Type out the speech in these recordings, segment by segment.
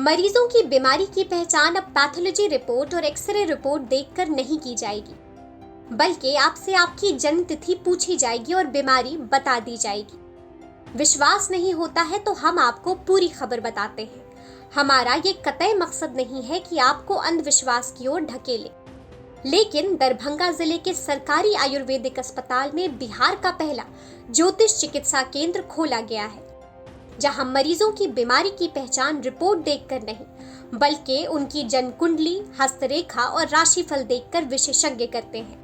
मरीजों की बीमारी की पहचान अब पैथोलॉजी रिपोर्ट और एक्सरे रिपोर्ट देखकर नहीं की जाएगी, बल्कि आपसे आपकी जन्म तिथि पूछी जाएगी और बीमारी बता दी जाएगी। विश्वास नहीं होता है तो हम आपको पूरी खबर बताते हैं। हमारा ये कतई मकसद नहीं है कि आपको अंधविश्वास की ओर ढकेले, लेकिन दरभंगा जिले के सरकारी आयुर्वेदिक अस्पताल में बिहार का पहला ज्योतिष चिकित्सा केंद्र खोला गया है, जहां मरीजों की बीमारी की पहचान रिपोर्ट देखकर नहीं, बल्कि उनकी जन्म कुंडली, हस्तरेखा और राशिफल देखकर विशेषज्ञ करते हैं।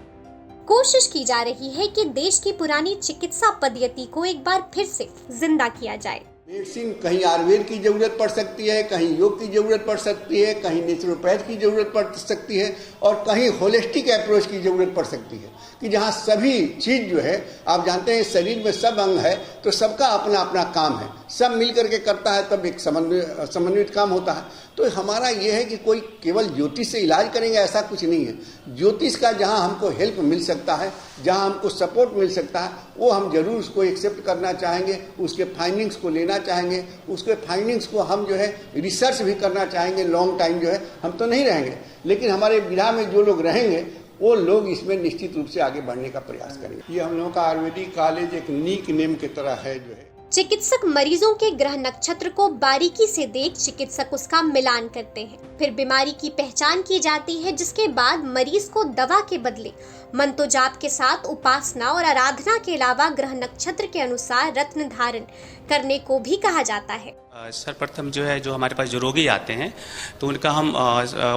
कोशिश की जा रही है कि देश की पुरानी चिकित्सा पद्धति को एक बार फिर से जिंदा किया जाए। मेडिसिन कहीं आयुर्वेद की जरूरत पड़ सकती है, कहीं योग की जरूरत पड़ सकती है, कहीं नेचुरोपैथ की जरूरत पड़ सकती है और कहीं होलिस्टिक अप्रोच की जरूरत पड़ सकती है कि जहाँ सभी चीज जो है, आप जानते हैं शरीर में सब अंग है तो सबका अपना अपना काम है, सब मिल करके करता है तब एक समन्वित काम होता है। तो हमारा ये है कि कोई केवल ज्योतिष से इलाज करेंगे ऐसा कुछ नहीं है। ज्योतिष का जहाँ हमको हेल्प मिल सकता है, जहाँ हमको सपोर्ट मिल सकता है, वो हम जरूर उसको एक्सेप्ट करना चाहेंगे, उसके फाइंडिंग्स को लेना चाहेंगे, उसके फाइंडिंग्स को हम जो है रिसर्च भी करना चाहेंगे। लॉन्ग टाइम जो है हम तो नहीं रहेंगे, लेकिन हमारे विधा में जो लोग रहेंगे वो लोग इसमें निश्चित रूप से आगे बढ़ने का प्रयास करेंगे। ये हम लोगों का आयुर्वेदिक कॉलेज एक नीक नेम की तरह है जो है। चिकित्सक मरीजों के ग्रह नक्षत्र को बारीकी से देख चिकित्सक उसका मिलान करते हैं, फिर बीमारी की पहचान की जाती है, जिसके बाद मरीज को दवा के बदले मंत्र जाप के साथ उपासना और आराधना के अलावा ग्रह नक्षत्र के अनुसार रत्न धारण करने को भी कहा जाता है। सर्वप्रथम जो है, जो हमारे पास जो रोगी आते हैं तो उनका हम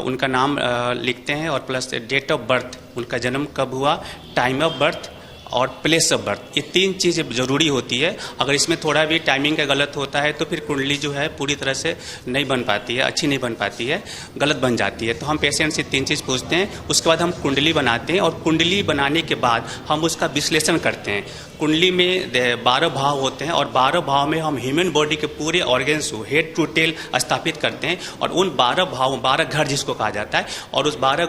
उनका नाम लिखते हैं और प्लस डेट ऑफ बर्थ, उनका जन्म कब हुआ, टाइम ऑफ बर्थ और प्लेस ऑफ बर्थ, ये तीन चीज़ें जरूरी होती है। अगर इसमें थोड़ा भी टाइमिंग का गलत होता है तो फिर कुंडली जो है पूरी तरह से नहीं बन पाती है, अच्छी नहीं बन पाती है, गलत बन जाती है। तो हम पेशेंट से तीन चीज़ पूछते हैं, उसके बाद हम कुंडली बनाते हैं और कुंडली बनाने के बाद हम उसका विश्लेषण करते हैं। कुंडली में 12 भाव होते हैं और 12 भाव में हम ह्यूमन बॉडी के पूरे ऑर्गन्स को हेड टू टेल स्थापित करते हैं और उन 12 भाव, 12 घर जिसको कहा जाता है, और उस 12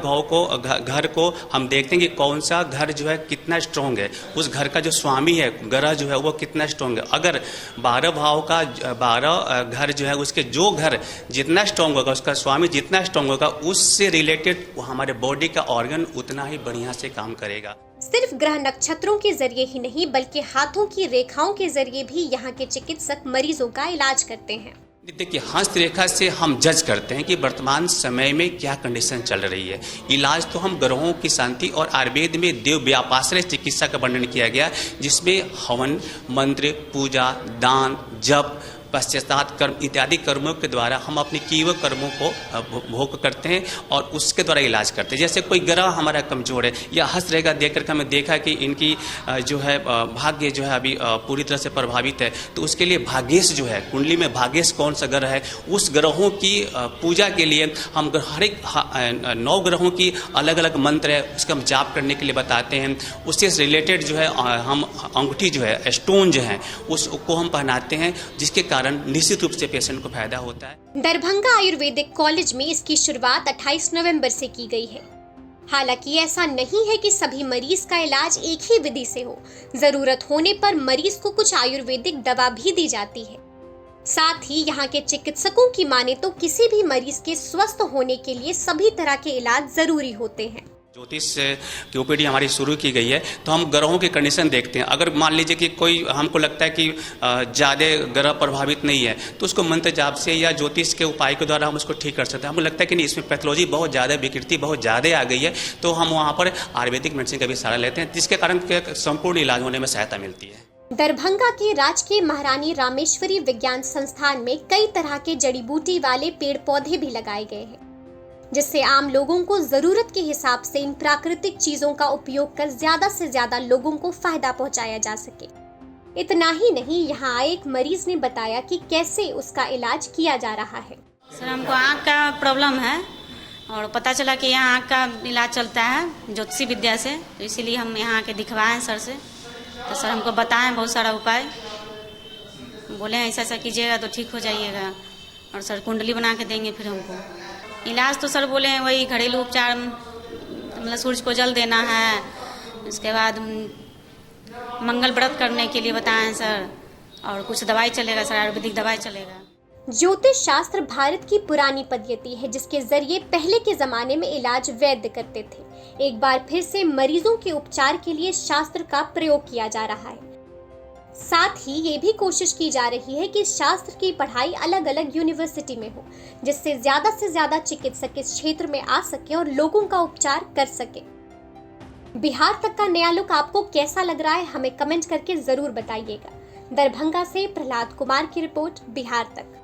घर को हम देखते हैं कि कौन सा घर जो है कितना स्ट्रॉन्ग है, उस घर का जो स्वामी है, ग्रह जो है वो कितना स्ट्रॉन्ग है। अगर 12 भाव का 12 घर जो है, उसके जो घर जितना स्ट्रॉन्ग होगा, उसका स्वामी जितना स्ट्रॉन्ग होगा, उससे रिलेटेड हमारे बॉडी का ऑर्गन उतना ही बढ़िया से काम करेगा। सिर्फ ग्रह नक्षत्रों के जरिए ही नहीं, बल्कि हाथों की रेखाओं के जरिए भी यहाँ के चिकित्सक मरीजों का इलाज करते हैं। देखिए, हस्तरेखा से हम जज करते हैं कि वर्तमान समय में क्या कंडीशन चल रही है। इलाज तो हम ग्रहों की शांति और आयुर्वेद में देव व्यापाश्रय चिकित्सा का वर्णन किया गया, जिसमें हवन, मंत्र, पूजा, दान, जप, पश्चाताप कर्म इत्यादि कर्मों के द्वारा हम अपने किए हुए कर्मों को भोग करते हैं और उसके द्वारा इलाज करते हैं। जैसे कोई ग्रह हमारा कमजोर है या हस्तरेखा देख करके हमें देखा कि इनकी जो है भाग्य जो है अभी पूरी तरह से प्रभावित है, तो उसके लिए भाग्येश जो है, कुंडली में भाग्येश कौन सा ग्रह है, उस ग्रहों की पूजा के लिए हम हर एक 9 ग्रहों की अलग अलग मंत्र है, उसका हम जाप करने के लिए बताते हैं। उससे रिलेटेड जो है हम अंगूठी जो है, स्टोन जो है, उसको हम पहनाते हैं, जिसके कारण निश्चित रूप से पेशेंट को फायदा होता है। दरभंगा आयुर्वेदिक कॉलेज में इसकी शुरुआत 28 नवंबर से की गई है। हालांकि ऐसा नहीं है कि सभी मरीज का इलाज एक ही विधि से हो। जरूरत होने पर मरीज को कुछ आयुर्वेदिक दवा भी दी जाती है। साथ ही यहाँ के चिकित्सकों की माने तो किसी भी मरीज के स्वस्थ होने के लिए सभी तरह के इलाज जरूरी होते हैं। ज्योतिष की ओपीडी हमारी शुरू की गई है, तो हम ग्रहों की कंडीशन देखते हैं। अगर मान लीजिए कि कोई हमको लगता है कि ज़्यादा ग्रह प्रभावित नहीं है, तो उसको मंत्र जाप से या ज्योतिष के उपाय के द्वारा हम उसको ठीक कर सकते हैं। हमको लगता है कि नहीं, इसमें पैथोलॉजी बहुत ज़्यादा, विकृति बहुत ज़्यादा आ गई है, तो हम वहाँ पर आयुर्वेदिक मेडिसिन का भी सहारा लेते हैं, जिसके कारण संपूर्ण इलाज होने में सहायता मिलती है। दरभंगा के राजकीय महारानी रामेश्वरी विज्ञान संस्थान में कई तरह के जड़ी बूटी वाले पेड़ पौधे भी लगाए गए हैं, जिससे आम लोगों को जरूरत के हिसाब से इन प्राकृतिक चीजों का उपयोग कर ज्यादा से ज्यादा लोगों को फायदा पहुंचाया जा सके। इतना ही नहीं, यहाँ आए एक मरीज ने बताया कि कैसे उसका इलाज किया जा रहा है। सर, हमको आँख का प्रॉब्लम है और पता चला कि यहाँ आँख का इलाज चलता है ज्योतिषी विद्या से, तो इसीलिए हम यहाँ आके दिखवाएं सर से। तो सर हमको बताएं बहुत सारा उपाय, बोले ऐसा ऐसा कीजिएगा तो ठीक हो जाइएगा, और सर कुंडली बना के देंगे। फिर हमको इलाज तो सर बोले हैं वही घरेलू उपचार, मतलब सूरज को जल देना है, उसके बाद मंगल व्रत करने के लिए बताएं सर, और कुछ दवाई चलेगा सर, आयुर्वेदिक दवाई चलेगा। ज्योतिष शास्त्र भारत की पुरानी पद्धति है जिसके जरिए पहले के जमाने में इलाज वैद्य करते थे। एक बार फिर से मरीजों के उपचार के लिए शास्त्र का प्रयोग किया जा रहा है। साथ ही ये भी कोशिश की जा रही है कि शास्त्र की पढ़ाई अलग अलग यूनिवर्सिटी में हो, जिससे ज्यादा चिकित्सक इस क्षेत्र में आ सके और लोगों का उपचार कर सके। बिहार तक का नया लुक आपको कैसा लग रहा है, हमें कमेंट करके जरूर बताइएगा। दरभंगा से प्रहलाद कुमार की रिपोर्ट, बिहार तक।